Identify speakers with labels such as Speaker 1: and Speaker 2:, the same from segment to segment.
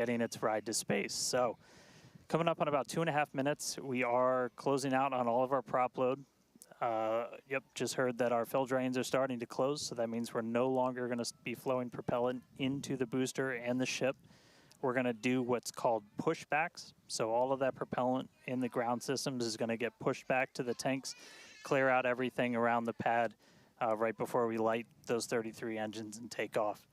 Speaker 1: getting its ride to space. So coming up on about 2.5 minutes, we are closing out on all of our prop load. Yep, just heard that our fill drains are starting to close, so that means we're no longer going to be flowing propellant into the booster and the ship. We're going to do what's called pushbacks. So all of that propellant in the ground systems is going to get pushed back to the tanks, clear out everything around the pad right before we light those 33 engines and take off.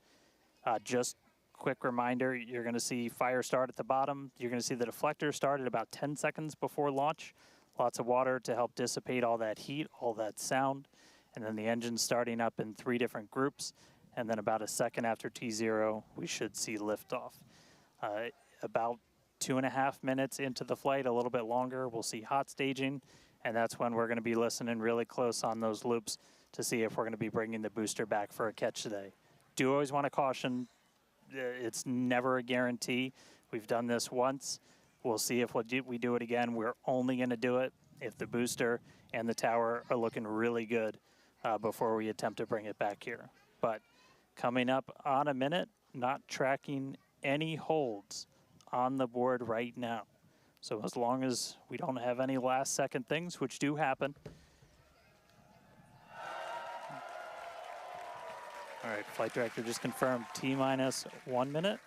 Speaker 1: Just quick reminder, you're going to see fire start at the bottom. You're going to see the deflector start at about 10 seconds before launch. Lots of water to help dissipate all that heat, all that sound. And then the engine starting up in 3 different groups. And then about a second after T0, we should see liftoff. About 2.5 minutes into the flight, a little bit longer, we'll see hot staging. And that's when we're going to be listening really close on those loops to see if we're going to be bringing the booster back for a catch today. Do always want to caution, it's never a guarantee. We've done this once. We'll see if we do it again. We're only going to do it if the booster and the tower are looking really good before we attempt to bring it back here. But coming up on a minute, not tracking any holds on the board right now. So as long as we don't have any last second things, which do happen. All right, flight director just confirmed T-minus 1 minute.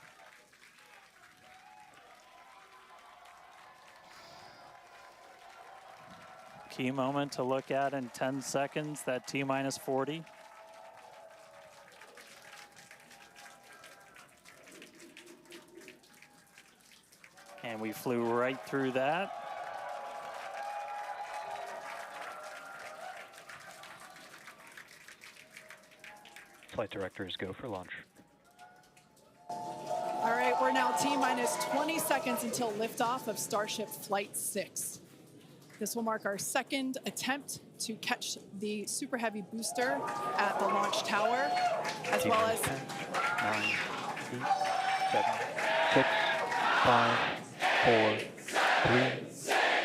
Speaker 1: Key moment to look at in 10 seconds, that T-minus 40. And we flew right through that.
Speaker 2: Flight directors go for launch.
Speaker 3: All right, we're now T-minus 20 seconds until liftoff of Starship Flight 6. This will mark our second attempt to catch the Super Heavy booster at the launch tower, as well as
Speaker 2: 10, 9, 8, 7, 6, 5, 4,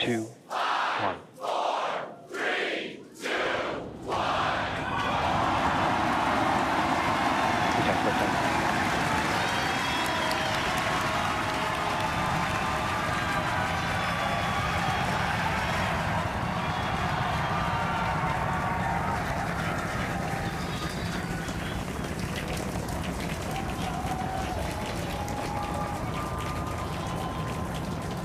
Speaker 2: 3, 2, 1.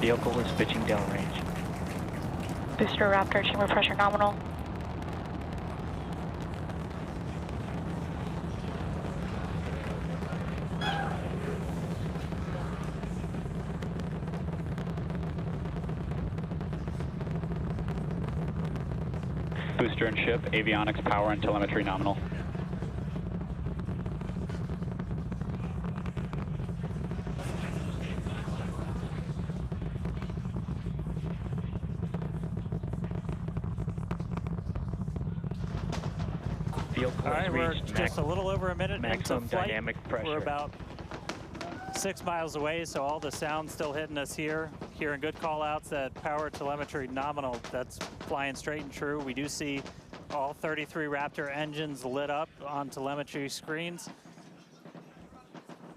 Speaker 2: Vehicle is pitching downrange.
Speaker 4: Booster Raptor, chamber pressure nominal.
Speaker 2: Booster and ship, avionics, power, and telemetry nominal.
Speaker 1: All right, we're just a little over a minute
Speaker 2: maximum
Speaker 1: into flight.
Speaker 2: Dynamic pressure.
Speaker 1: We're about 6 miles away, so all the sound's still hitting us here. Hearing good call-outs that power telemetry nominal, that's flying straight and true. We do see all 33 Raptor engines lit up on telemetry screens.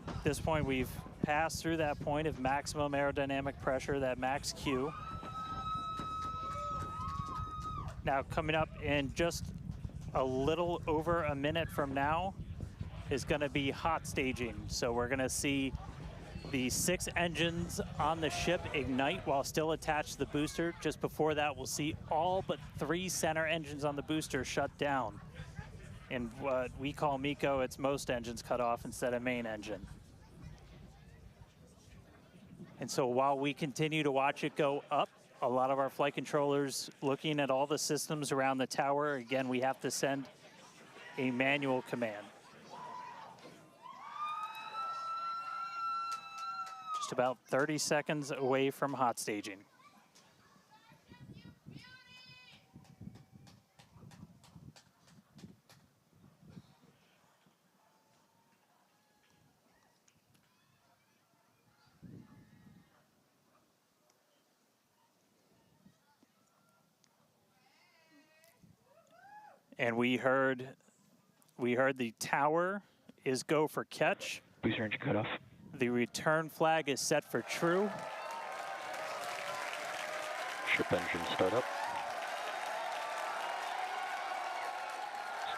Speaker 1: At this point, we've passed through that point of maximum aerodynamic pressure, that max Q. Now, coming up in just a little over a minute from now is going to be hot staging. So we're going to see the 6 engines on the ship ignite while still attached to the booster. Just before that, we'll see all but 3 center engines on the booster shut down. In what we call MECO, it's most engines cut off instead of main engine. And so while we continue to watch it go up, a lot of our flight controllers looking at all the systems around the tower. Again, we have to send a manual command. Just about 30 seconds away from hot staging. And we heard the tower is go for catch.
Speaker 2: Booster engine cut off.
Speaker 1: The return flag is set for true.
Speaker 5: Ship engine startup.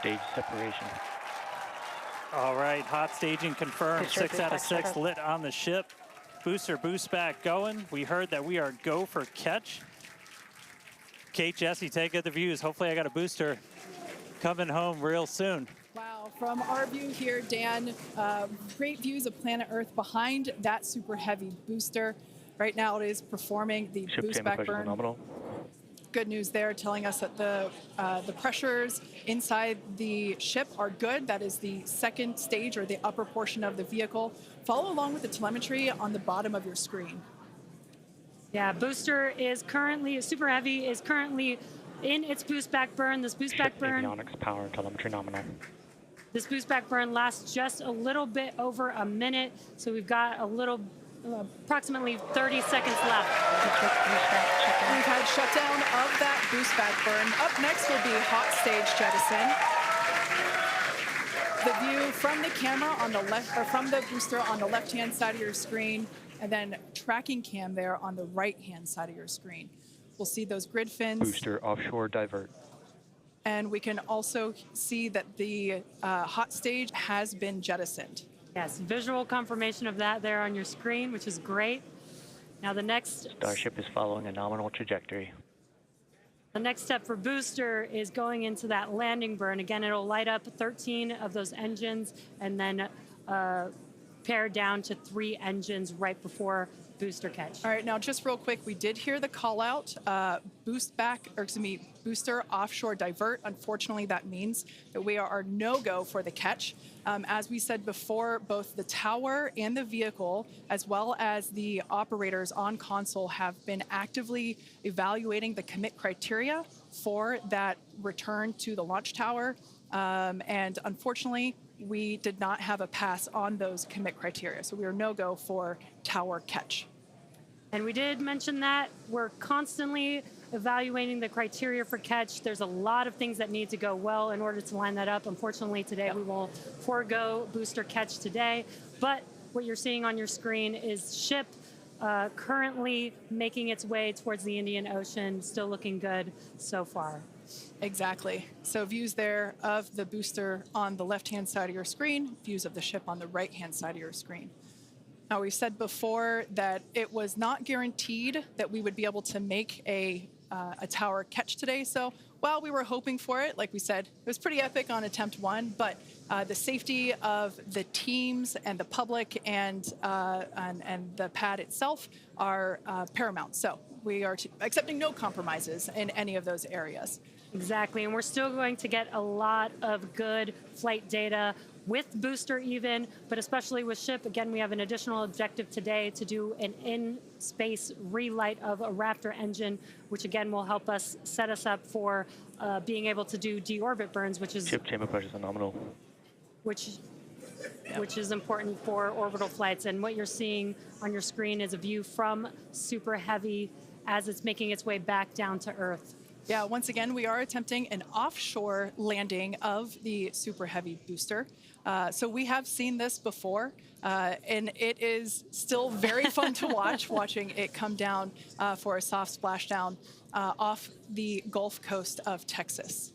Speaker 5: Stage separation.
Speaker 1: All right, hot staging confirmed.
Speaker 4: Booster
Speaker 1: 6 out of
Speaker 4: boost
Speaker 1: 6
Speaker 4: back
Speaker 1: lit on the ship. Booster boost back going. We heard that we are go for catch. Kate, Jesse, take the views. Hopefully I got a booster coming home real soon.
Speaker 3: Wow, from our view here, Dan, great views of planet Earth behind that super heavy booster. Right now it is performing the
Speaker 5: Ship
Speaker 3: boost
Speaker 5: chamber
Speaker 3: back
Speaker 5: pressure
Speaker 3: burn.
Speaker 5: nominal.
Speaker 3: Good news there, telling us that the pressures inside the ship are good. That is the second stage, or the upper portion of the vehicle. Follow along with the telemetry on the bottom of your screen.
Speaker 6: Yeah, booster is currently, super heavy is currently in its boost back burn. This boost back burn,
Speaker 5: Avionics power and telemetry nominal.
Speaker 6: this boost back burn lasts just a little bit over a minute. So we've got a little, approximately 30 seconds left.
Speaker 3: We've had shutdown of that boost back burn. Up next will be hot stage jettison. The view from the camera on the left, or from the booster on the left-hand side of your screen, and then tracking cam there on the right-hand side of your screen. We'll see those grid fins.
Speaker 5: Booster offshore divert.
Speaker 3: And we can also see that the hot stage has been jettisoned.
Speaker 6: Yes, visual confirmation of that there on your screen, which is great. Now the next
Speaker 5: Starship is following a nominal trajectory.
Speaker 6: The next step for booster is going into that landing burn. Again, it'll light up 13 of those engines and then pare down to 3 engines right before booster catch.
Speaker 3: All right, now just real quick, we did hear the call out, booster offshore divert. Unfortunately, that means that we are no-go for the catch. As we said before, both the tower and the vehicle, as well as the operators on console, have been actively evaluating the commit criteria for that return to the launch tower. And unfortunately, we did not have a pass on those commit criteria. So we are no-go for tower catch.
Speaker 6: And we did mention that we're constantly evaluating the criteria for catch. There's a lot of things that need to go well in order to line that up. Unfortunately, today we will forego booster catch today. But what you're seeing on your screen is ship currently making its way towards the Indian Ocean, still looking good so far.
Speaker 3: Exactly. So views there of the booster on the left-hand side of your screen, views of the ship on the right-hand side of your screen. Now, we said before that it was not guaranteed that we would be able to make a tower catch today. So while we were hoping for it, like we said, it was pretty epic on attempt 1, but the safety of the teams and the public and the pad itself are paramount. So we are accepting no compromises in any of those areas.
Speaker 6: Exactly, and we're still going to get a lot of good flight data with booster even, but especially with ship. Again, we have an additional objective today to do an in-space relight of a Raptor engine, which again will help us set us up for being able to do deorbit burns, which is
Speaker 5: Ship chamber pressure is nominal.
Speaker 6: which is important for orbital flights. And what you're seeing on your screen is a view from Super Heavy as it's making its way back down to Earth.
Speaker 3: Yeah, once again, we are attempting an offshore landing of the Super Heavy booster. So we have seen this before, and it is still very fun to watch, watching it come down for a soft splashdown off the Gulf Coast of Texas.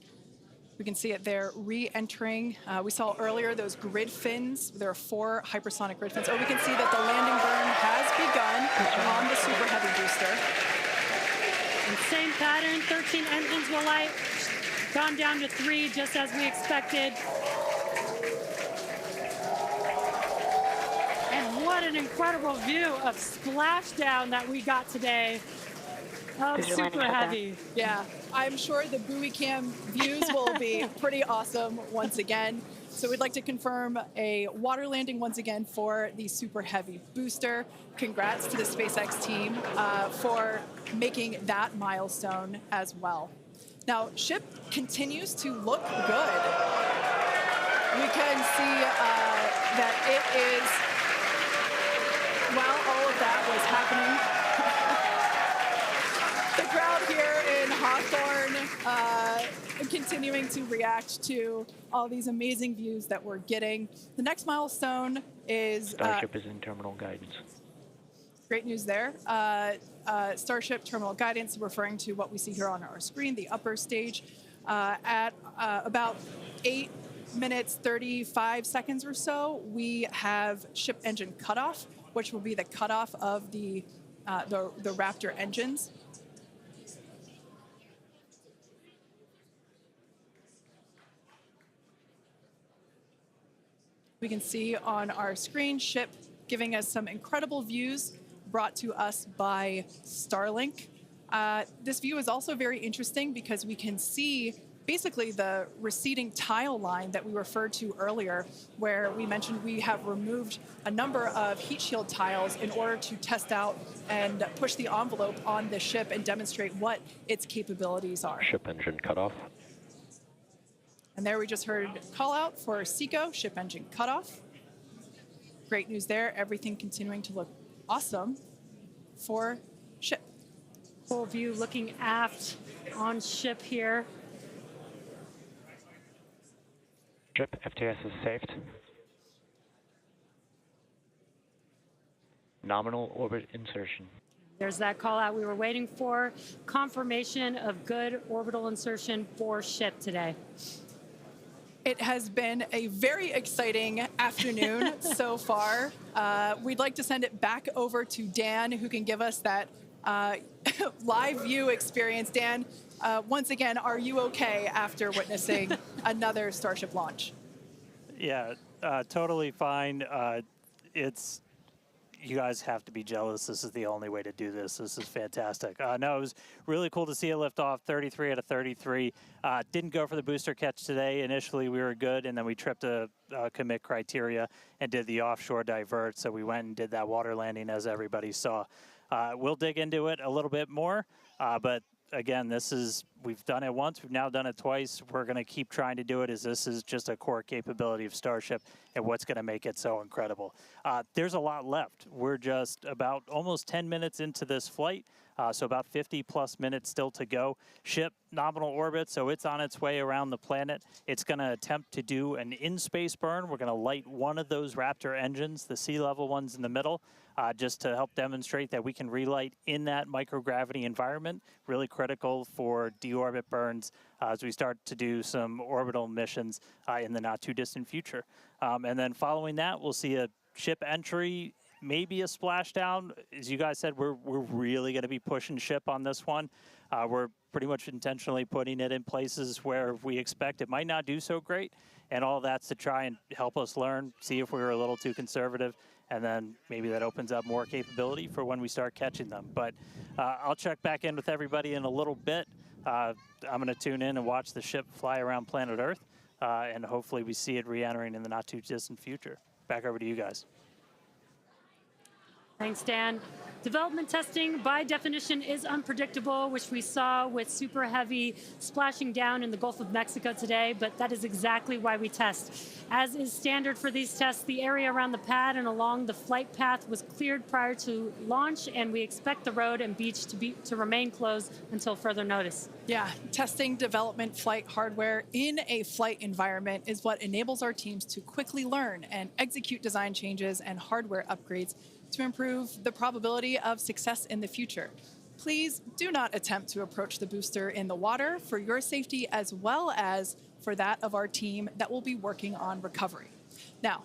Speaker 3: We can see it there re-entering. We saw earlier those grid fins. There are 4 hypersonic grid fins. Or we can see that the landing burn has begun on the Super Heavy booster.
Speaker 6: And same pattern, 13 engines will light, gone down to 3 just as we expected. And what an incredible view of splashdown that we got today of Super Heavy.
Speaker 3: Yeah, I'm sure the buoy cam views will be pretty awesome once again. So we'd like to confirm a water landing once again for the Super Heavy booster. Congrats to the SpaceX team for making that milestone as well. Now, ship continues to look good. We can see that it is, while all of that was happening, the crowd here in Hawthorne continuing to react to all these amazing views that we're getting. The next milestone is
Speaker 5: Starship is in terminal guidance.
Speaker 3: great news there. Starship terminal guidance, referring to what we see here on our screen, the upper stage, at about 8 minutes 35 seconds or so, we have ship engine cutoff, which will be the cutoff of the Raptor engines. We can see on our screen ship giving us some incredible views brought to us by Starlink. This view is also very interesting because we can see basically the receding tile line that we referred to earlier, where we mentioned we have removed a number of heat shield tiles in order to test out and push the envelope on the ship and demonstrate what its capabilities are.
Speaker 5: Ship engine cutoff.
Speaker 3: And there we just heard call out for SECO, ship engine cutoff. Great news there, everything continuing to look awesome for ship.
Speaker 6: Full view looking aft on ship here.
Speaker 5: Ship FTS is saved. Nominal orbit insertion.
Speaker 6: There's that call out we were waiting for. Confirmation of good orbital insertion for ship today.
Speaker 3: It has been a very exciting afternoon so far. We'd like to send it back over to Dan, who can give us that live view experience. Dan, once again, are you okay after witnessing another Starship launch?
Speaker 1: Yeah, totally fine. You guys have to be jealous. This is the only way to do this. This is fantastic. No, it was really cool to see it lift off 33 out of 33. Didn't go for the booster catch today. Initially, we were good, and then we tripped a commit criteria and did the offshore divert. So we went and did that water landing, as everybody saw. We'll dig into it a little bit more, but again, we've done it once, we've now done it twice. We're going to keep trying to do it, as this is just a core capability of Starship and what's going to make it so incredible. There's a lot left. We're just about almost 10 minutes into this flight, so about 50 plus minutes still to go. Ship nominal orbit, so it's on its way around the planet. It's going to attempt to do an in-space burn. We're going to light one of those Raptor engines, the sea level ones in the middle, just to help demonstrate that we can relight in that microgravity environment. Really critical for deorbit burns as we start to do some orbital missions in the not too distant future. And then following that, we'll see a ship entry, maybe a splashdown. As you guys said, we're really going to be pushing ship on this one. We're pretty much intentionally putting it in places where we expect it might not do so great, and all that's to try and help us learn, see if we were a little too conservative, and then maybe that opens up more capability for when we start catching them. But I'll check back in with everybody in a little bit. I'm going to tune in and watch the ship fly around planet Earth, and hopefully we see it re-entering in the not too distant future. Back over to you guys.
Speaker 6: Thanks, Dan. Development testing, by definition, is unpredictable, which we saw with Super Heavy splashing down in the Gulf of Mexico today, but that is exactly why we test. As is standard for these tests, the area around the pad and along the flight path was cleared prior to launch, and we expect the road and beach to remain closed until further notice.
Speaker 3: Yeah, testing development flight hardware in a flight environment is what enables our teams to quickly learn and execute design changes and hardware upgrades to improve the probability of success in the future. Please do not attempt to approach the booster in the water for your safety as well as for that of our team that will be working on recovery. Now,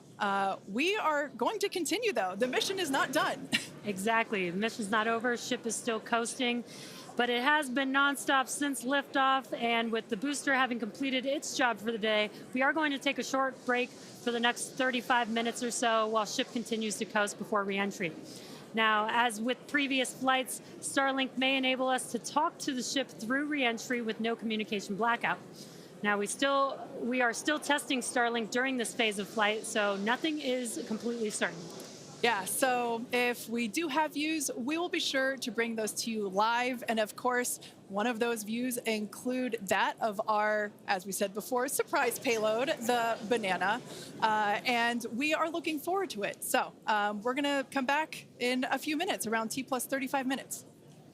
Speaker 3: we are going to continue though. The mission is not done.
Speaker 6: Exactly, the mission's not over, ship is still coasting, but it has been nonstop since liftoff, and with the booster having completed its job for the day, we are going to take a short break for the next 35 minutes or so while ship continues to coast before re-entry. Now, as with previous flights, Starlink may enable us to talk to the ship through re-entry with no communication blackout. Now, we are still testing Starlink during this phase of flight, so nothing is completely certain.
Speaker 3: Yeah, so if we do have views, we will be sure to bring those to you live. And of course, one of those views include that of our, as we said before, surprise payload, the Banana. And we are looking forward to it. So we're going to come back in a few minutes, around T plus 35 minutes.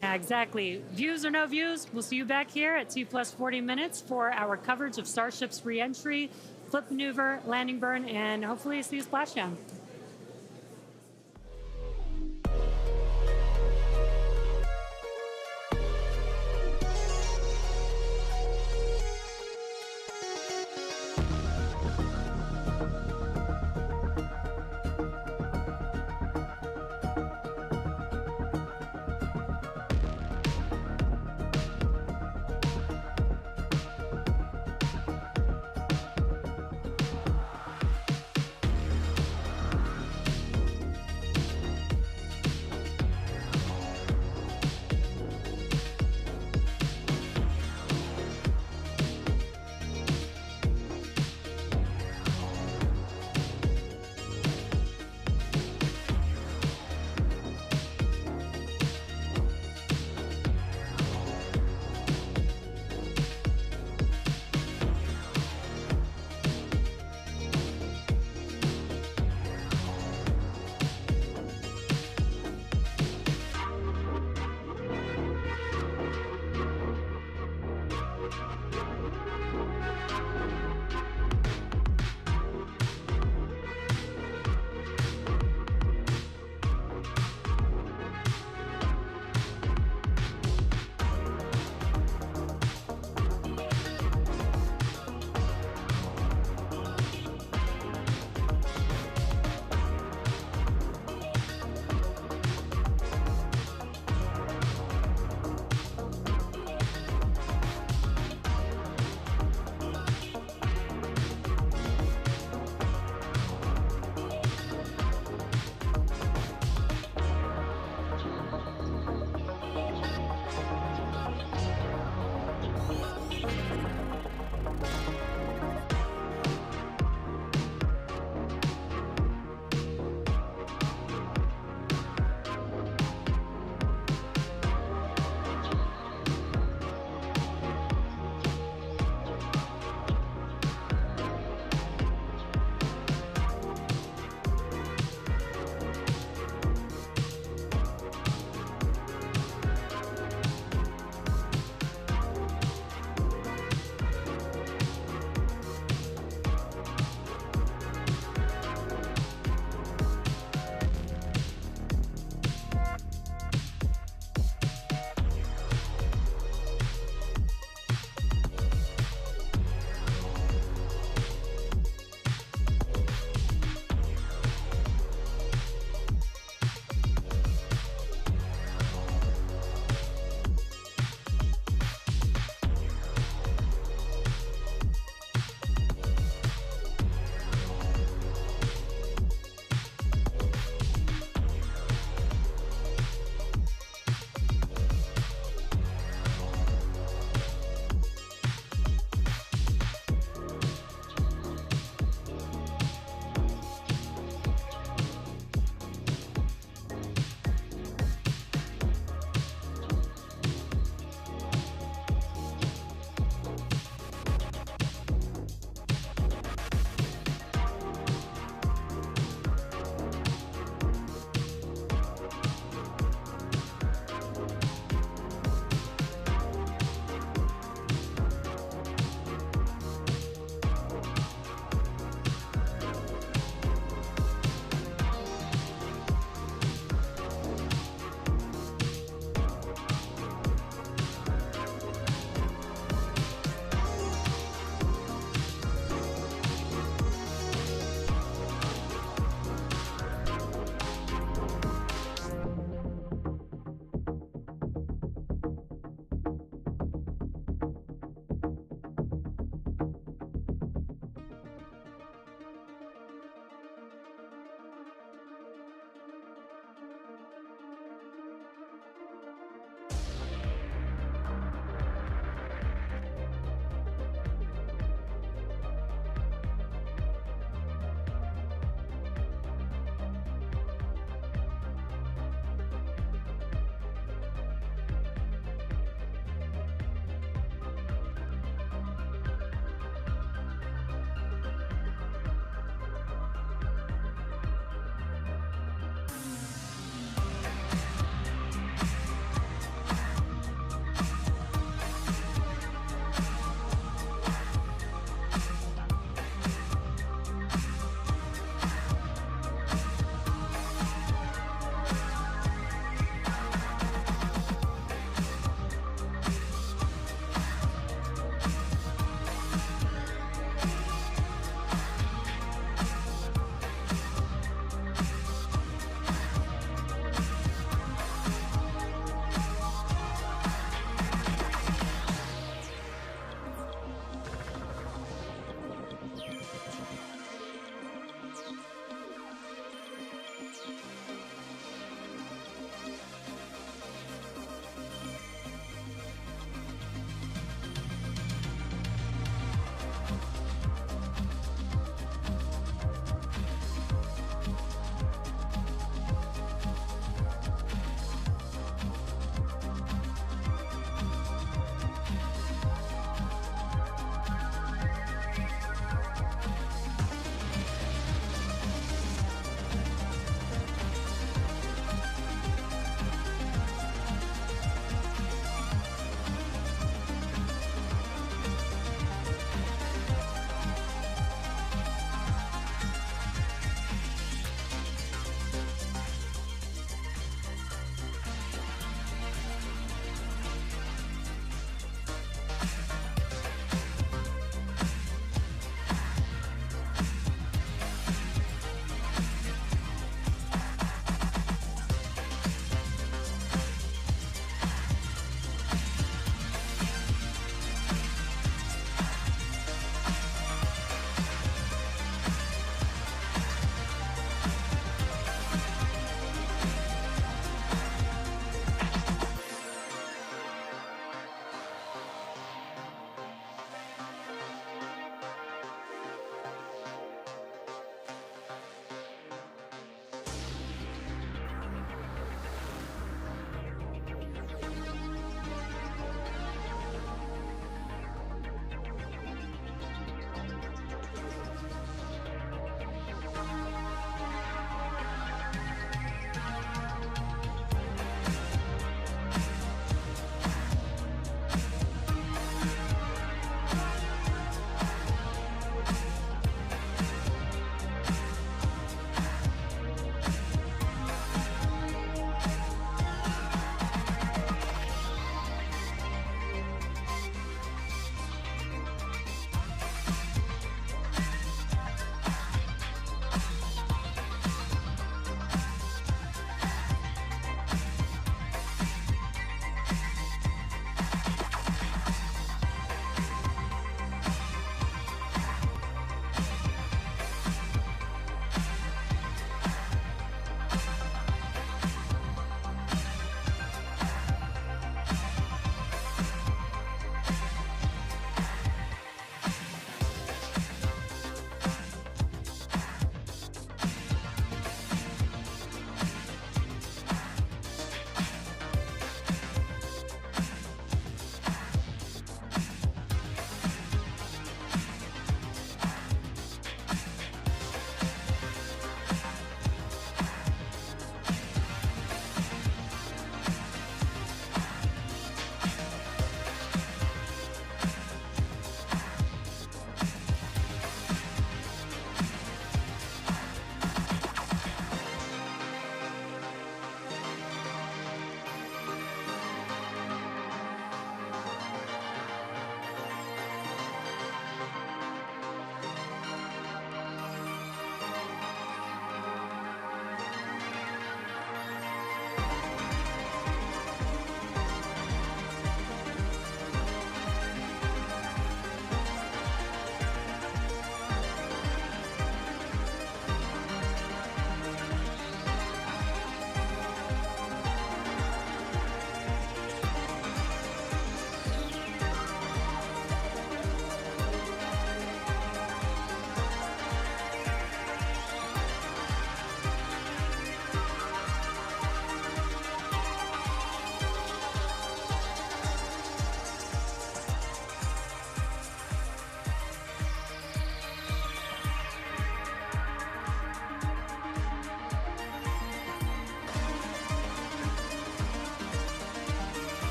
Speaker 6: Yeah, exactly. Views or no views, we'll see you back here at T plus 40 minutes for our coverage of Starship's re-entry, flip maneuver, landing burn, and hopefully see a splashdown.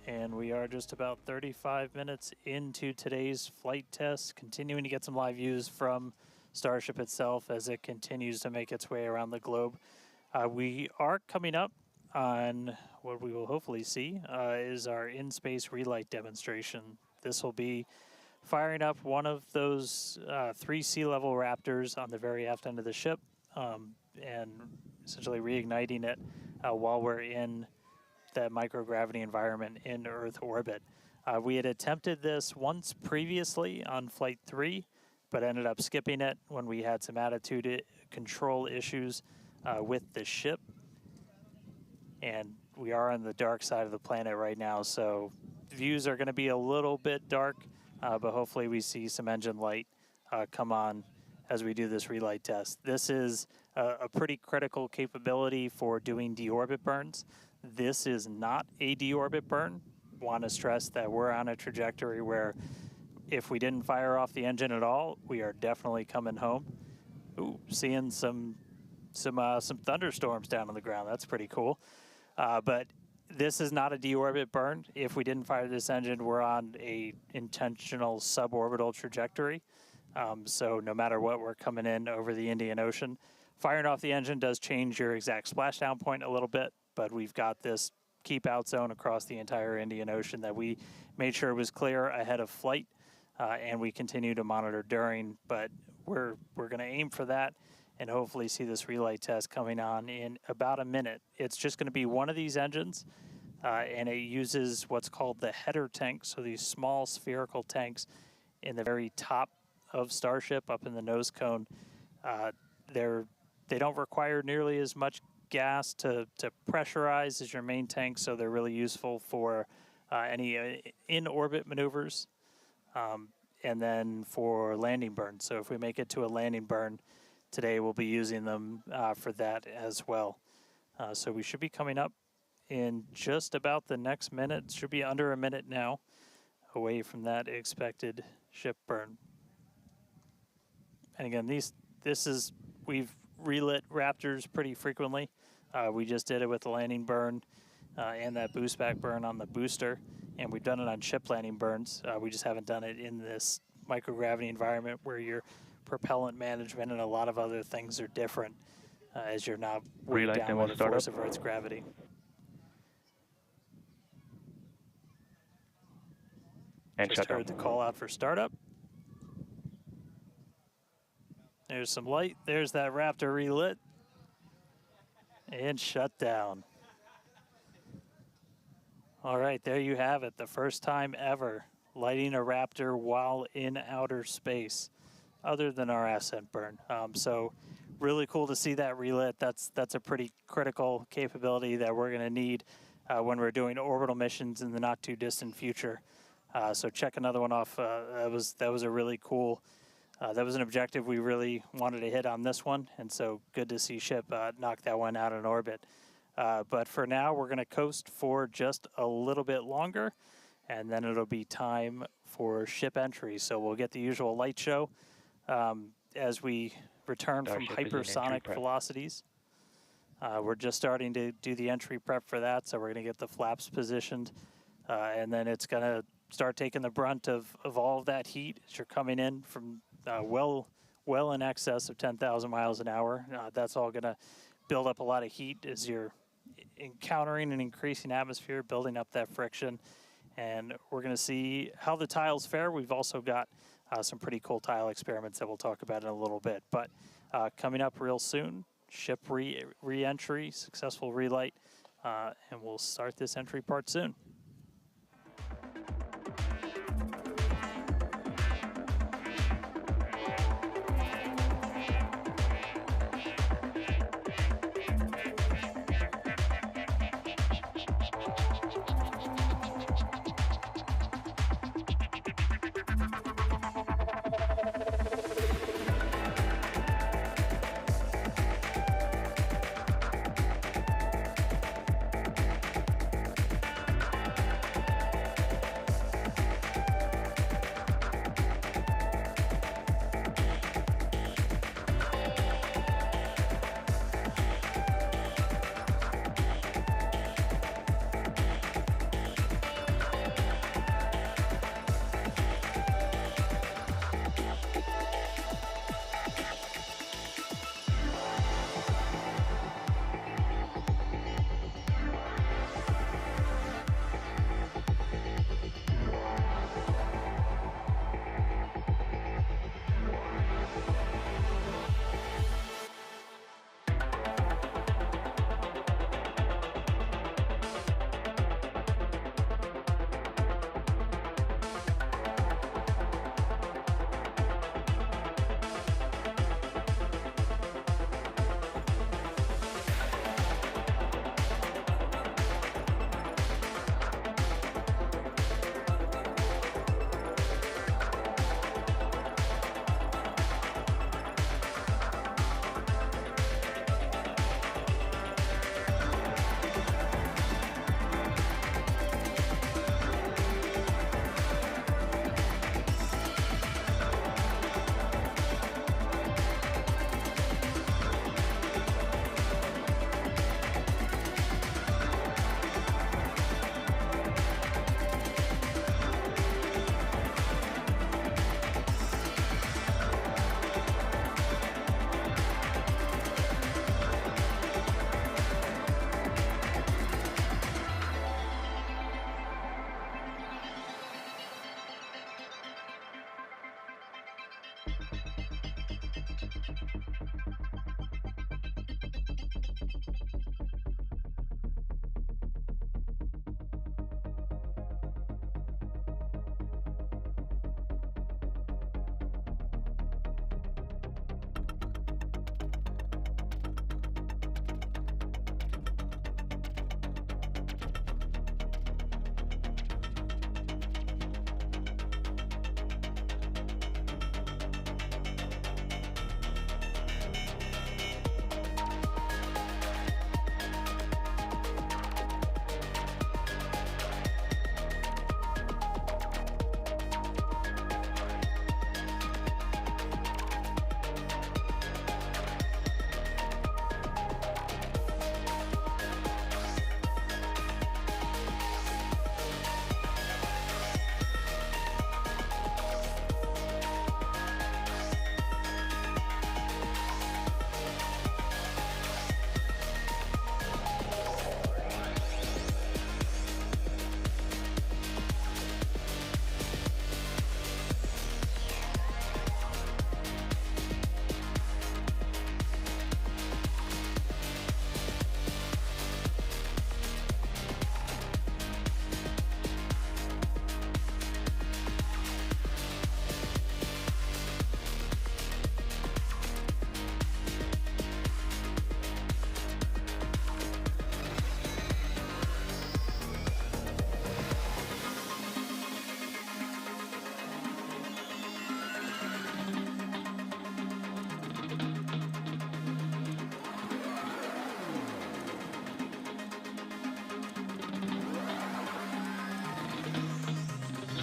Speaker 1: And we are just about 35 minutes into today's flight test, continuing to get some live views from Starship itself as it continues to make its way around the globe. We are coming up on what we will hopefully see is our in-space relight demonstration. This will be firing up one of those 3 sea-level Raptors on the very aft end of the ship and essentially reigniting it while we're in that microgravity environment in Earth orbit. We had attempted this once previously on Flight 3, but ended up skipping it when we had some attitude control issues with the ship. And we are on the dark side of the planet right now, so views are going to be a little bit dark, but hopefully we see some engine light come on as we do this relight test. This is a pretty critical capability for doing deorbit burns. This is not a deorbit burn. Want to stress that we're on a trajectory where if we didn't fire off the engine at all, we are definitely coming home. Ooh, seeing some thunderstorms down on the ground. That's pretty cool. But this is not a deorbit burn. If we didn't fire this engine, we're on a intentional suborbital trajectory. So no matter what, we're coming in over the Indian Ocean. Firing off the engine does change your exact splashdown point a little bit, but we've got this keep out zone across the entire Indian Ocean that we made sure was clear ahead of flight, and we continue to monitor during, but we're going to aim for that and hopefully see this relight test coming on in about a minute. It's just going to be one of these engines, and it uses what's called the header tank, so these small spherical tanks in the very top of Starship up in the nose cone. They don't require nearly as much gas to pressurize as your main tank, so they're really useful for any in-orbit maneuvers and then for landing burns. So if we make it to a landing burn today, we'll be using them for that as well. So we should be coming up in just about the next minute. It should be under a minute now away from that expected ship burn. And again, we've relit Raptors pretty frequently. We just did it with the landing burn and that boost back burn on the booster, and we've done it on ship landing burns. We just haven't done it in this microgravity environment where your propellant management and a lot of other things are different as you're not weighed down by the force of Earth's gravity.
Speaker 5: And
Speaker 1: just heard the call out for startup. There's some light. There's that Raptor relit. And shut down. All right, there you have it. The first time ever lighting a Raptor while in outer space. other than our ascent burn. So really cool to see that relit. That's a pretty critical capability that we're going to need when we're doing orbital missions in the not too distant future. So check another one off. That was a really cool. That was an objective we really wanted to hit on this one, and so good to see Ship knock that one out in orbit. But for now, we're going to coast for just a little bit longer, and then it'll be time for ship entry. So we'll get the usual light show as we return from
Speaker 5: Starship is in entry
Speaker 1: hypersonic
Speaker 5: prep.
Speaker 1: velocities. We're just starting to do the entry prep for that, so we're going to get the flaps positioned, and then it's going to start taking the brunt of all of that heat as you're coming in from well in excess of 10,000 miles an hour. That's all going to build up a lot of heat as you're encountering an increasing atmosphere, building up that friction, and we're going to see how the tiles fare. We've also got some pretty cool tile experiments that we'll talk about in a little bit. But coming up real soon, ship re-entry, successful relight, and we'll start this entry part soon.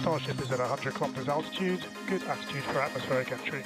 Speaker 7: Starship is at 100 kilometers altitude. Good attitude for atmospheric entry.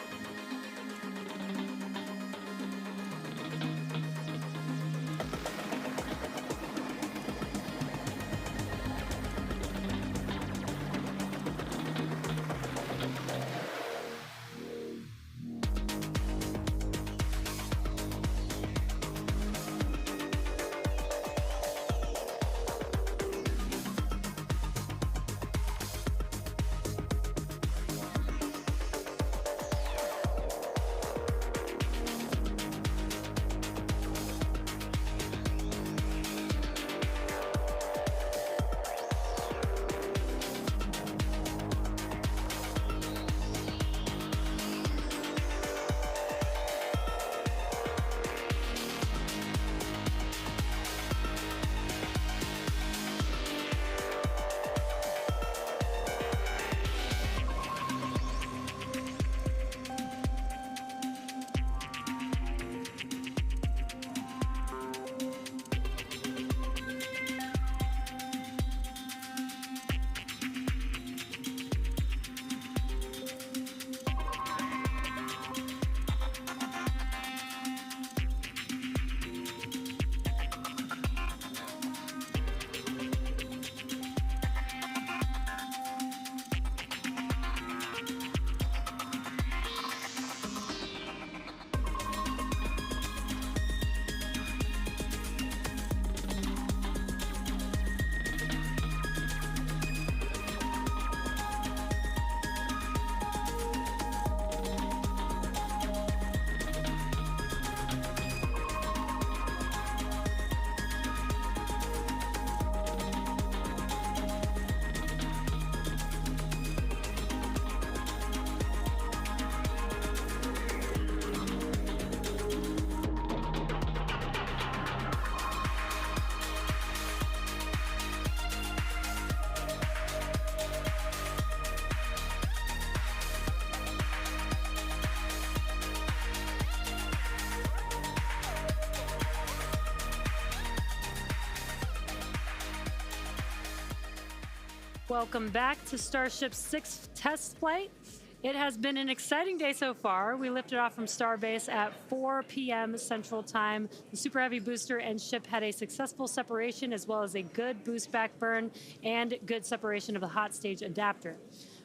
Speaker 6: Welcome back to Starship's 6th test flight. It has been an exciting day so far. We lifted off from Starbase at 4 p.m. Central Time. The Super Heavy booster and ship had a successful separation as well as a good boost back burn and good separation of the hot stage adapter.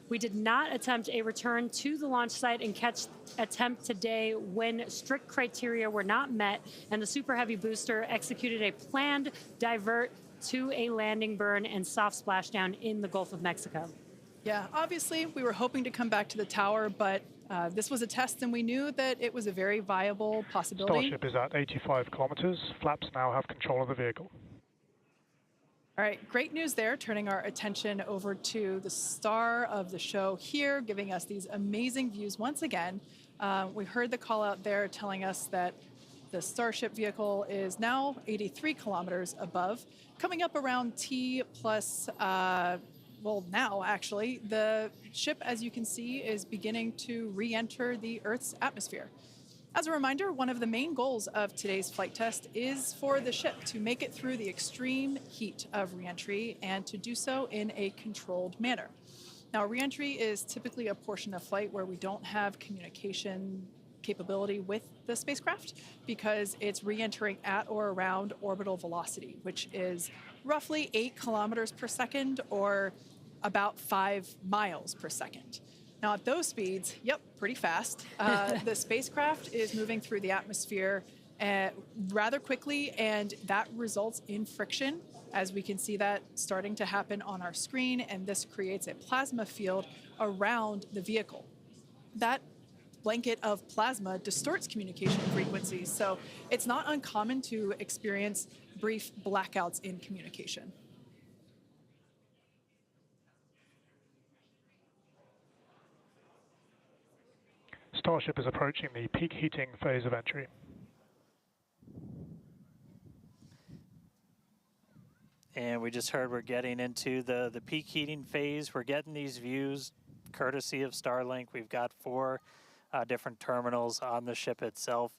Speaker 6: We did not attempt a return to the launch site and catch attempt today when strict criteria were not met, and the Super Heavy booster executed a planned divert to a landing burn and soft splashdown in the Gulf of Mexico.
Speaker 3: Yeah, obviously we were hoping to come back to the tower, but this was a test and we knew that it was a very viable possibility.
Speaker 7: Starship is at 85 kilometers. Flaps now have control of the vehicle.
Speaker 3: All right, great news there, turning our attention over to the star of the show here, giving us these amazing views once again. We heard the call out there telling us that the Starship vehicle is now 83 kilometers above, coming up around T plus, well, now actually, the ship, as you can see, is beginning to re-enter the Earth's atmosphere. As a reminder, one of the main goals of today's flight test is for the ship to make it through the extreme heat of re-entry and to do so in a controlled manner. Now, re-entry is typically a portion of flight where we don't have communication capability with the spacecraft because it's re-entering at or around orbital velocity, which is roughly 8 kilometers per second or about 5 miles per second. Now at those speeds, yep, pretty fast. The spacecraft is moving through the atmosphere rather quickly, and that results in friction, as we can see that starting to happen on our screen, and this creates a plasma field around the vehicle. That blanket of plasma distorts communication frequencies, so it's not uncommon to experience brief blackouts in communication.
Speaker 7: Starship is approaching the peak heating phase of entry.
Speaker 1: And we just heard we're getting into the peak heating phase. We're getting these views courtesy of Starlink. We've got 4 different terminals on the ship itself.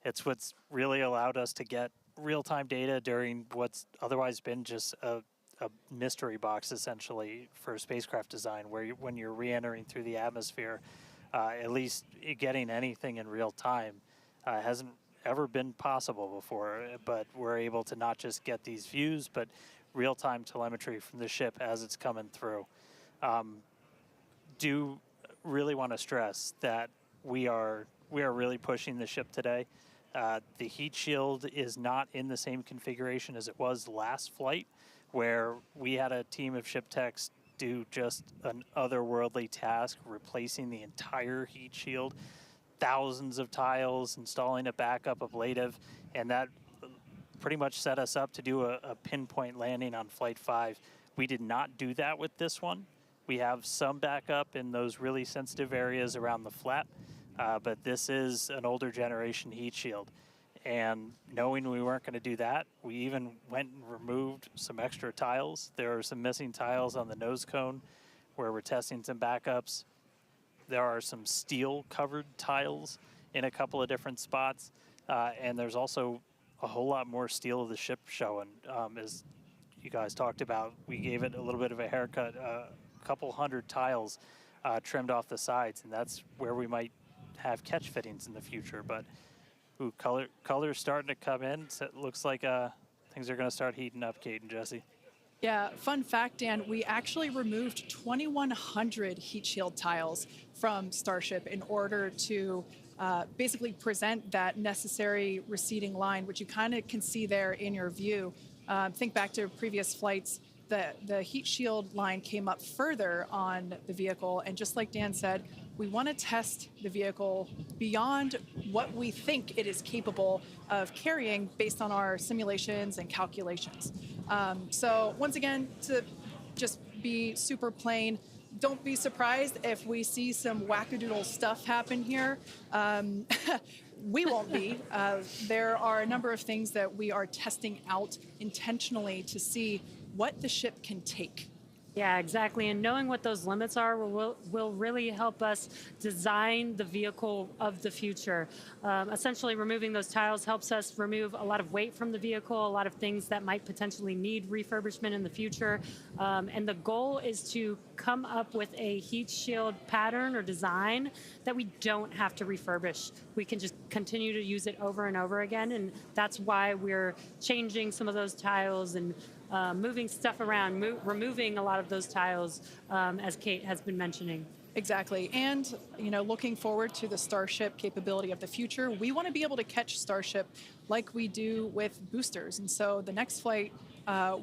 Speaker 1: It's what's really allowed us to get real-time data during what's otherwise been just a a mystery box essentially for spacecraft design, where when you're re-entering through the atmosphere, at least getting anything in real time hasn't ever been possible before. But we're able to not just get these views, but real-time telemetry from the ship as it's coming through. Do really want to stress that we are really pushing the ship today. The heat shield is not in the same configuration as it was last flight, where we had a team of ship techs do just an otherworldly task, replacing the entire heat shield, thousands of tiles, installing a backup ablative, and that pretty much set us up to do a pinpoint landing on Flight 5. We did not do that with this one. We have some backup in those really sensitive areas around the flap, but this is an older generation heat shield. And knowing we weren't going to do that, we even went and removed some extra tiles. There are some missing tiles on the nose cone where we're testing some backups. There are some steel covered tiles in a couple of different spots. And there's also a whole lot more steel of the ship showing. As you guys talked about, we gave it a little bit of a haircut, a couple hundred tiles trimmed off the sides, and that's where we might have catch fittings in the future. But ooh, color's starting to come in. So it looks like things are going to start heating up, Kate and Jesse.
Speaker 3: Yeah, fun fact, Dan, we actually removed 2,100 heat shield tiles from Starship in order to basically present that necessary receding line, which you kind of can see there in your view. Think back to previous flights. The heat shield line came up further on the vehicle, and just like Dan said, we want to test the vehicle beyond what we think it is capable of carrying based on our simulations and calculations. So once again, to just be super plain, don't be surprised if we see some wackadoodle stuff happen here. We won't be. There are a number of things that we are testing out intentionally to see what the ship can take.
Speaker 6: Yeah, exactly. And knowing what those limits are will really help us design the vehicle of the future. Essentially, removing those tiles helps us remove a lot of weight from the vehicle, a lot of things that might potentially need refurbishment in the future. And the goal is to come up with a heat shield pattern or design that we don't have to refurbish. We can just continue to use it over and over again. And that's why we're changing some of those tiles and moving stuff around, removing a lot of those tiles, as Kate has been mentioning.
Speaker 3: Exactly. And, looking forward to the Starship capability of the future, we want to be able to catch Starship like we do with boosters. And so the next flight,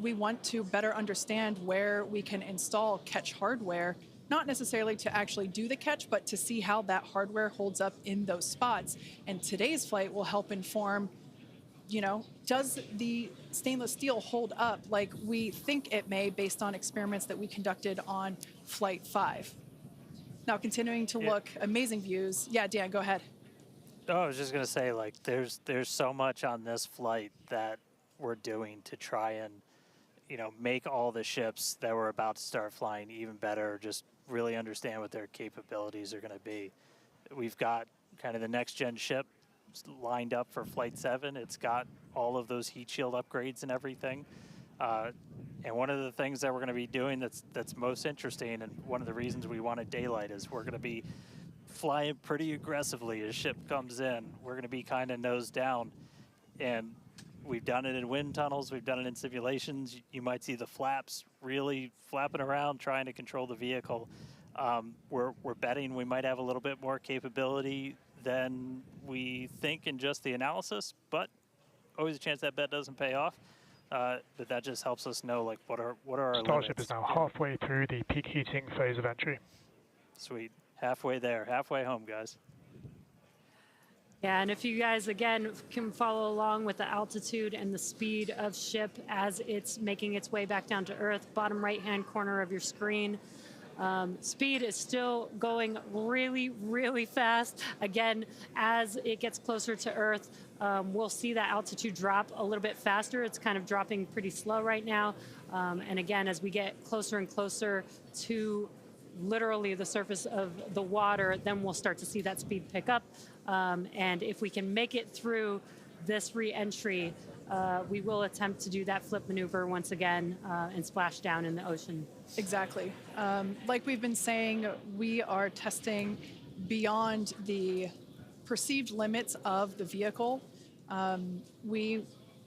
Speaker 3: we want to better understand where we can install catch hardware, not necessarily to actually do the catch, but to see how that hardware holds up in those spots. And today's flight will help inform, does the stainless steel hold up like we think it may based on experiments that we conducted on Flight 5? Now, continuing to look, amazing views. Yeah, Dan, go ahead.
Speaker 1: Oh, I was just going to say, there's so much on this flight that we're doing to try and, make all the ships that we're about to start flying even better, just really understand what their capabilities are going to be. We've got kind of the next-gen ship lined up for Flight 7. It's got all of those heat shield upgrades and everything. And one of the things that we're going to be doing that's most interesting, and one of the reasons we wanted daylight, is we're going to be flying pretty aggressively as ship comes in. We're going to be kind of nose down, and we've done it in wind tunnels. We've done it in simulations. You might see the flaps really flapping around trying to control the vehicle. We're betting we might have a little bit more capability than we think in just the analysis, but always a chance that bet doesn't pay off. But that just helps us know what are our
Speaker 7: Starship
Speaker 1: limits.
Speaker 7: is now halfway through the peak heating phase of entry.
Speaker 1: Sweet. Halfway there. Halfway home, guys.
Speaker 6: Yeah, and if you guys, again, can follow along with the altitude and the speed of ship as it's making its way back down to Earth, bottom right-hand corner of your screen. Speed is still going really, really fast. Again, as it gets closer to Earth, we'll see that altitude drop a little bit faster. It's kind of dropping pretty slow right now. And again, as we get closer and closer to literally the surface of the water, then we'll start to see that speed pick up. And if we can make it through this re-entry, we will attempt to do that flip maneuver once again and splash down in the ocean.
Speaker 3: Exactly. Like we've been saying, we are testing beyond the perceived limits of the vehicle. We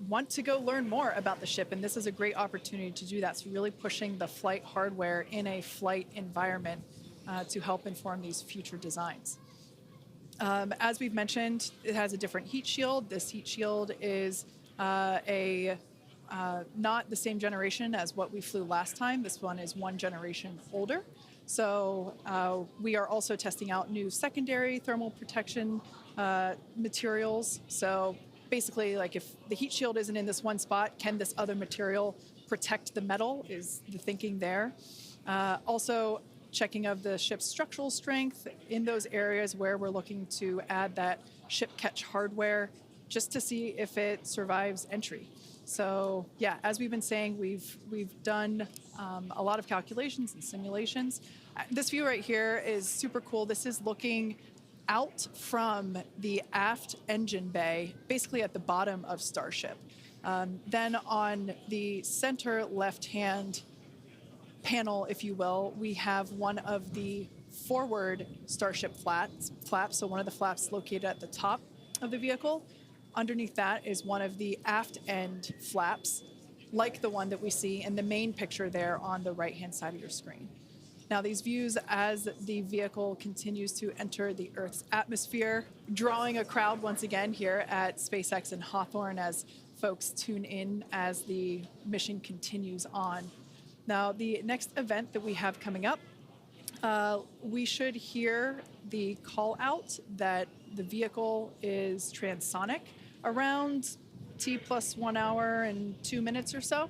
Speaker 3: want to go learn more about the ship, and this is a great opportunity to do that. So really pushing the flight hardware in a flight environment to help inform these future designs. As we've mentioned, it has a different heat shield. This heat shield is not the same generation as what we flew last time. This one is one generation older. So we are also testing out new secondary thermal protection materials. So basically, like if the heat shield isn't in this one spot, can this other material protect the metal is the thinking there. Also checking of the ship's structural strength in those areas where we're looking to add that ship catch hardware just to see if it survives entry. So yeah, as we've been saying, we've done a lot of calculations and simulations. This view right here is super cool. This is looking out from the aft engine bay, basically at the bottom of Starship. Then on the center left-hand panel, if you will, we have one of the forward Starship flaps, so one of the flaps located at the top of the vehicle. Underneath that is one of the aft end flaps, like the one that we see in the main picture there on the right-hand side of your screen. Now, these views as the vehicle continues to enter the Earth's atmosphere, drawing a crowd once again here at SpaceX in Hawthorne as folks tune in as the mission continues on. Now, the next event that we have coming up, we should hear the call out that the vehicle is transonic around T+1 hour and 2 minutes or so.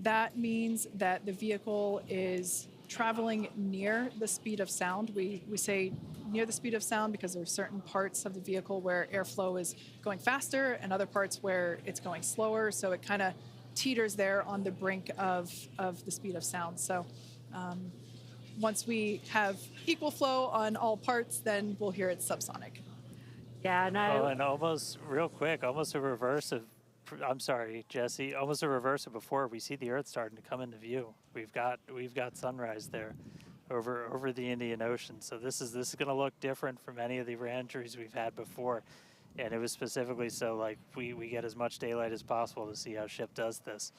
Speaker 3: That means that the vehicle is traveling near the speed of sound. We say near the speed of sound because there are certain parts of the vehicle where airflow is going faster and other parts where it's going slower. So it kind of teeters there on the brink of the speed of sound. So once we have equal flow on all parts, then we'll hear it's subsonic.
Speaker 6: Yeah, and
Speaker 1: and almost real quick, almost a reverse of, I'm sorry, Jesse, almost a reverse of before. We see the Earth starting to come into view. We've got sunrise there over the Indian Ocean. So this is going to look different from any of the re-entries we've had before. And it was specifically so like we get as much daylight as possible to see how ship does this.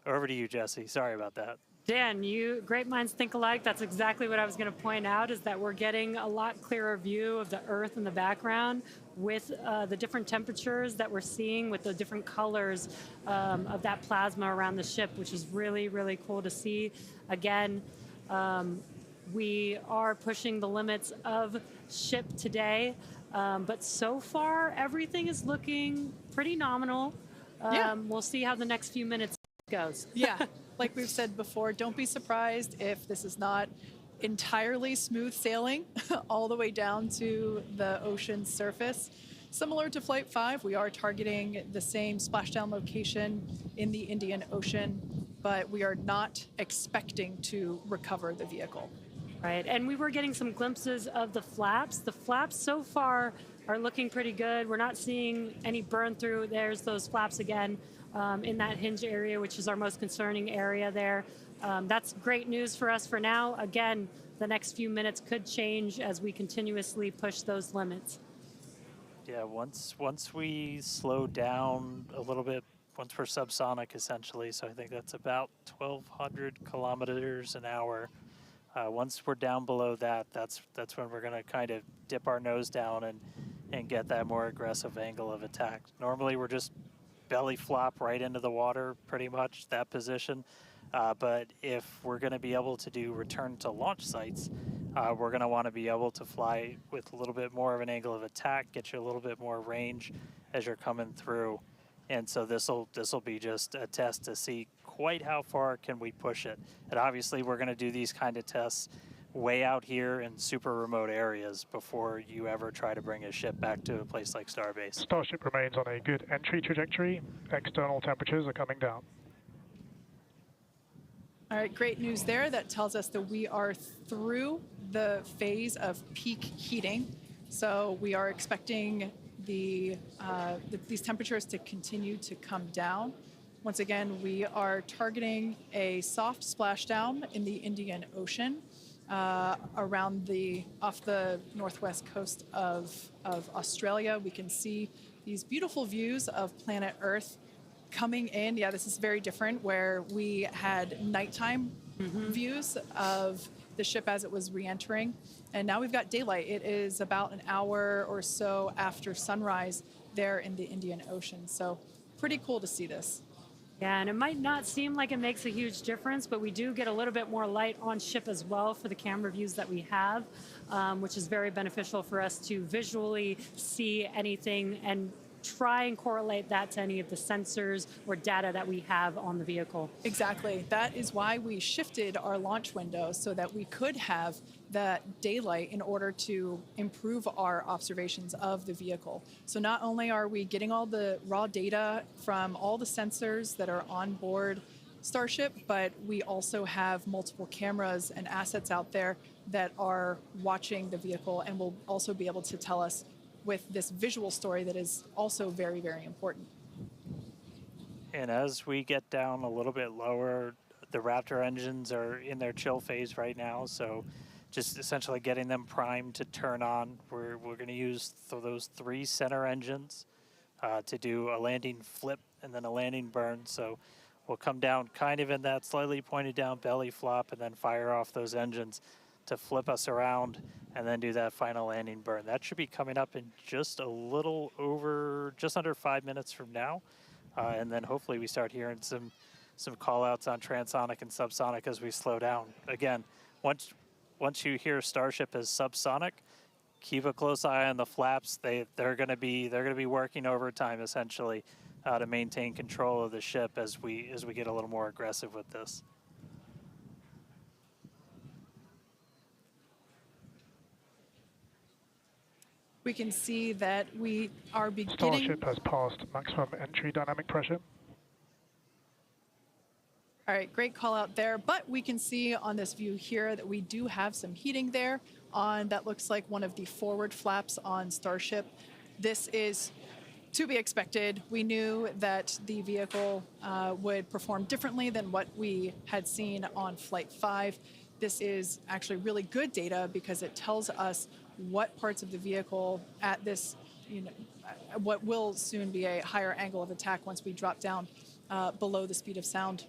Speaker 1: Over to you, Jesse. Sorry about that.
Speaker 6: Dan, great minds think alike. That's exactly what I was going to point out, is that we're getting a lot clearer view of the Earth in the background with the different temperatures that we're seeing with the different colors of that plasma around the ship, which is really, really cool to see. Again, we are pushing the limits of ship today, but so far everything is looking pretty nominal. We'll see how the next few minutes goes.
Speaker 3: Yeah. Like we've said before, don't be surprised if this is not entirely smooth sailing all the way down to the ocean's surface. Similar to Flight 5, we are targeting the same splashdown location in the Indian Ocean, but we are not expecting to recover the vehicle.
Speaker 6: Right, and we were getting some glimpses of the flaps. The flaps so far are looking pretty good. We're not seeing any burn through. There's those flaps again. In that hinge area, which is our most concerning area there. That's great news for us for now. Again, the next few minutes could change as we continuously push those limits.
Speaker 1: Yeah, once we slow down a little bit, once we're subsonic essentially, so I think that's about 1,200 kilometers an hour. Once we're down below that, that's when we're going to kind of dip our nose down and get that more aggressive angle of attack. Normally we're just belly flop right into the water, pretty much that position. But if we're going to be able to do return to launch sites, we're going to want to be able to fly with a little bit more of an angle of attack, get you a little bit more range as you're coming through. And so this'll be just a test to see quite how far can we push it. And obviously we're going to do these kind of tests way out here in super remote areas before you ever try to bring a ship back to a place like Starbase.
Speaker 7: Starship remains on a good entry trajectory. External temperatures are coming down.
Speaker 3: All right, great news there. That tells us that we are through the phase of peak heating. So we are expecting these temperatures to continue to come down. Once again, we are targeting a soft splashdown in the Indian Ocean off the northwest coast of Australia. We can see these beautiful views of planet Earth coming in. Yeah, this is very different, where we had nighttime views of the ship as it was re-entering, and now we've got daylight. It is about an hour or so after sunrise there in the Indian Ocean, so pretty cool to see this.
Speaker 6: Yeah, and it might not seem like it makes a huge difference, but we do get a little bit more light on ship as well for the camera views that we have, which is very beneficial for us to visually see anything and try and correlate that to any of the sensors or data that we have on the vehicle.
Speaker 3: Exactly. That is why we shifted our launch window, so that we could have that daylight in order to improve our observations of the vehicle. So not only are we getting all the raw data from all the sensors that are on board Starship, but we also have multiple cameras and assets out there that are watching the vehicle and will also be able to tell us with this visual story that is also very, very important.
Speaker 1: And as we get down a little bit lower, the Raptor engines are in their chill phase right now, so just essentially getting them primed to turn on. We're going to use those 3 center engines to do a landing flip and then a landing burn. So we'll come down kind of in that slightly pointed down belly flop and then fire off those engines to flip us around and then do that final landing burn. That should be coming up in just under 5 minutes from now. And then hopefully we start hearing some call outs on transonic and subsonic as we slow down. Again, once you hear Starship as subsonic, keep a close eye on the flaps. They're going to be working overtime essentially to maintain control of the ship as we get a little more aggressive with this.
Speaker 3: We can see that we are beginning...
Speaker 7: Starship has passed maximum entry dynamic pressure.
Speaker 3: All right, great call out there. But we can see on this view here that we do have some heating there on that looks like one of the forward flaps on Starship. This is to be expected. We knew that the vehicle would perform differently than what we had seen on Flight 5. This is actually really good data because it tells us what parts of the vehicle at this, what will soon be a higher angle of attack once we drop down below the speed of sound.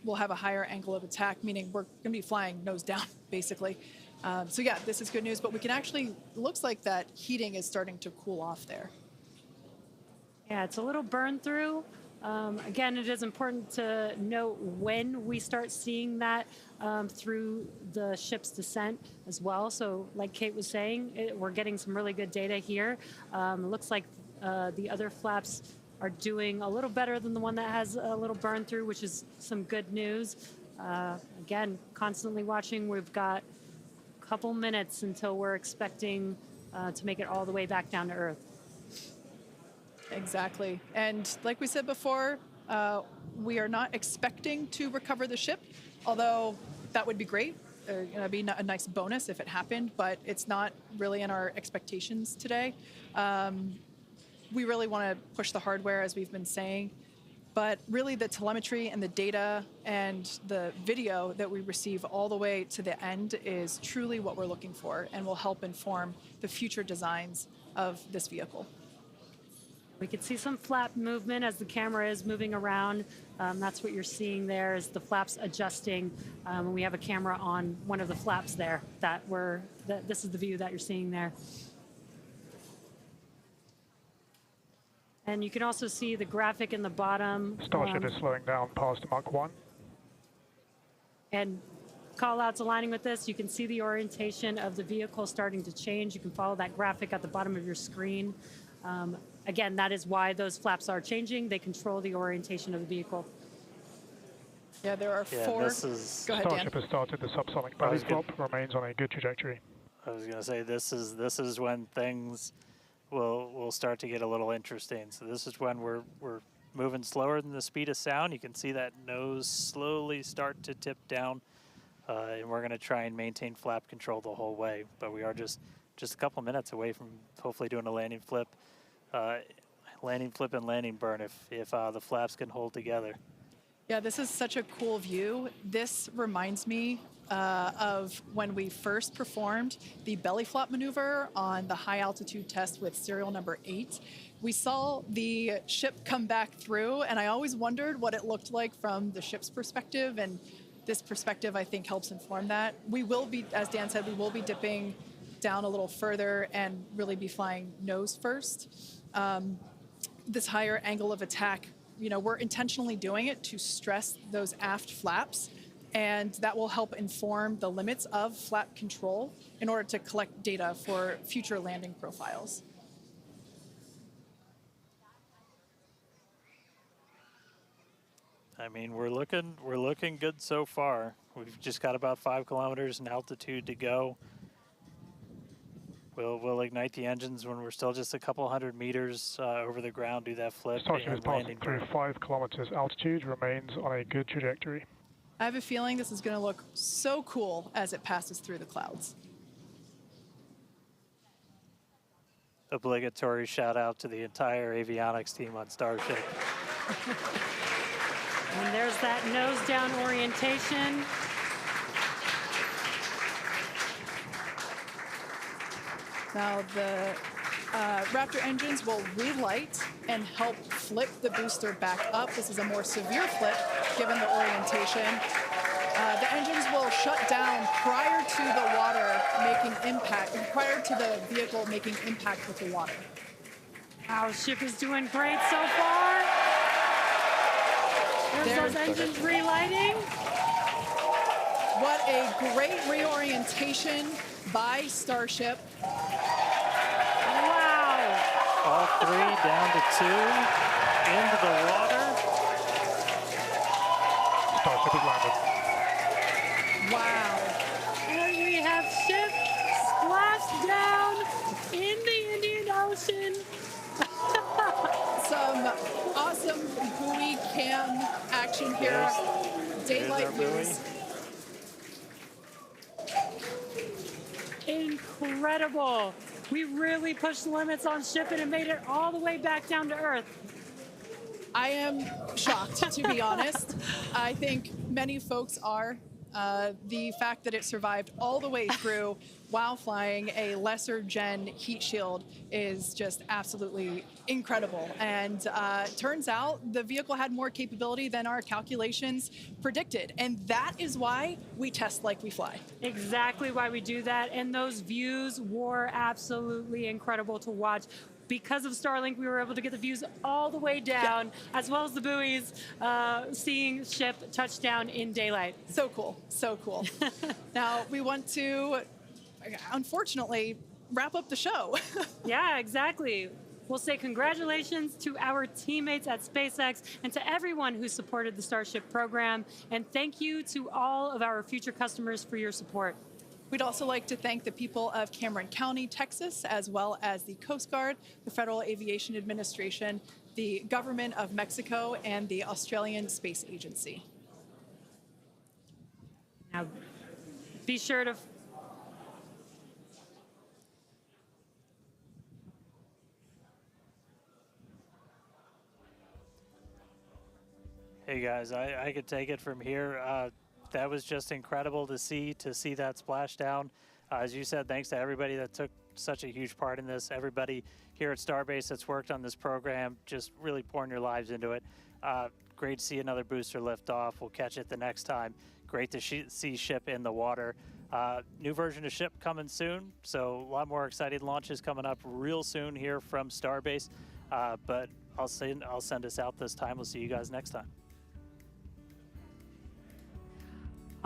Speaker 3: We'll have a higher angle of attack, meaning we're going to be flying nose down, basically. So yeah, this is good news, but we can actually, looks like that heating is starting to cool off there.
Speaker 6: Yeah, it's a little burn through. Again, it is important to note when we start seeing that through the ship's descent as well. So like Kate was saying, we're getting some really good data here. It looks like the other flaps are doing a little better than the one that has a little burn through, which is some good news. Again, constantly watching. We've got a couple minutes until we're expecting to make it all the way back down to Earth.
Speaker 3: Exactly. And like we said before, we are not expecting to recover the ship, although that would be great. It'd be a nice bonus if it happened, but it's not really in our expectations today. We really want to push the hardware, as we've been saying, but really the telemetry and the data and the video that we receive all the way to the end is truly what we're looking for and will help inform the future designs of this vehicle.
Speaker 6: We can see some flap movement as the camera is moving around. That's what you're seeing there is the flaps adjusting. We have a camera on one of the flaps there this is the view that you're seeing there. And you can also see the graphic in the bottom.
Speaker 7: Starship is slowing down past Mach 1.
Speaker 6: And call outs aligning with this. You can see the orientation of the vehicle starting to change. You can follow that graphic at the bottom of your screen. Again, that is why those flaps are changing. They control the orientation of the vehicle.
Speaker 3: Yeah, there are 4. Go ahead, Dan.
Speaker 7: Starship has started the subsonic belly flop, remains on a good trajectory.
Speaker 1: I was going to say this is when things will start to get a little interesting. So this is when we're moving slower than the speed of sound. You can see that nose slowly start to tip down, and we're going to try and maintain flap control the whole way. But we are just a couple minutes away from hopefully doing a landing flip landing flip and landing burn if the flaps can hold together.
Speaker 3: Yeah, this is such a cool view. This reminds me of when we first performed the belly flop maneuver on the high altitude test with serial number 8. We saw the ship come back through, and I always wondered what it looked like from the ship's perspective, and this perspective, I think, helps inform that. We will be, as Dan said, we will be dipping down a little further and really be flying nose first. This higher angle of attack, you know, we're intentionally doing it to stress those aft flaps, and that will help inform the limits of flap control in order to collect data for future landing profiles.
Speaker 1: I mean, we're looking good so far. We've just got about 5 kilometers in altitude to go. We'll ignite the engines when we're still just a couple hundred meters over the ground, do that flip.
Speaker 7: Starship is
Speaker 1: and
Speaker 7: passing
Speaker 1: landing
Speaker 7: through
Speaker 1: burn.
Speaker 7: 5 kilometers altitude, remains on a good trajectory.
Speaker 3: I have a feeling this is going to look so cool as it passes through the clouds.
Speaker 1: Obligatory shout out to the entire avionics team on Starship.
Speaker 6: And there's that nose down orientation.
Speaker 3: Now the Raptor engines will relight and help flip the booster back up. This is a more severe flip given the orientation. The engines will shut down prior to the water making impact, prior to the vehicle making impact with the water.
Speaker 6: Our ship is doing great so far. There's those engines relighting.
Speaker 3: What a great reorientation by Starship.
Speaker 6: Wow.
Speaker 1: All 3 down to 2 into the water.
Speaker 7: Starship is landed.
Speaker 3: Wow.
Speaker 6: And we have ship splashed down in the Indian Ocean.
Speaker 3: Some awesome buoy cam action here. Daylight
Speaker 1: There's our
Speaker 3: views.
Speaker 6: Incredible. We really pushed the limits on shipping and made it all the way back down to Earth.
Speaker 3: I am shocked, to be honest. I think many folks are. The fact that it survived all the way through while flying a lesser gen heat shield is just absolutely incredible. And turns out the vehicle had more capability than our calculations predicted. And that is why we test like we fly.
Speaker 6: Exactly why we do that. And those views were absolutely incredible to watch. Because of Starlink, we were able to get the views all the way down, as well as the buoys, seeing ship touchdown in daylight.
Speaker 3: So cool, so cool. Now we want to, unfortunately, wrap up the show.
Speaker 6: Yeah, exactly. We'll say congratulations to our teammates at SpaceX and to everyone who supported the Starship program. And thank you to all of our future customers for your support.
Speaker 3: We'd also like to thank the people of Cameron County, Texas, as well as the Coast Guard, the Federal Aviation Administration, the Government of Mexico, and the Australian Space Agency.
Speaker 6: Now, be sure to...
Speaker 1: Hey guys, I could take it from here. That was just incredible to see that splashdown. As you said, thanks to everybody that took such a huge part in this. Everybody here at Starbase that's worked on this program, just really pouring your lives into it. Great to see another booster lift off. We'll catch it the next time. Great to see ship in the water. New version of ship coming soon, so a lot more exciting launches coming up real soon here from Starbase. But I'll send us out this time. We'll see you guys next time.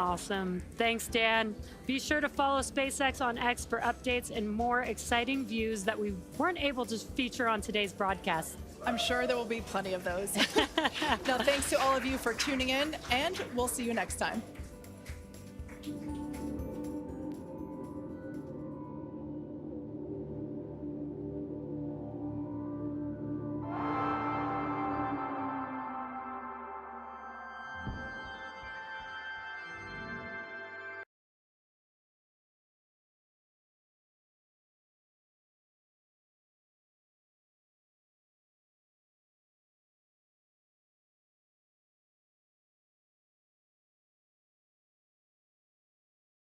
Speaker 6: Awesome. Thanks, Dan. Be sure to follow SpaceX on X for updates and more exciting views that we weren't able to feature on today's broadcast.
Speaker 3: I'm sure there will be plenty of those. Now, thanks to all of you for tuning in, and we'll see you next time.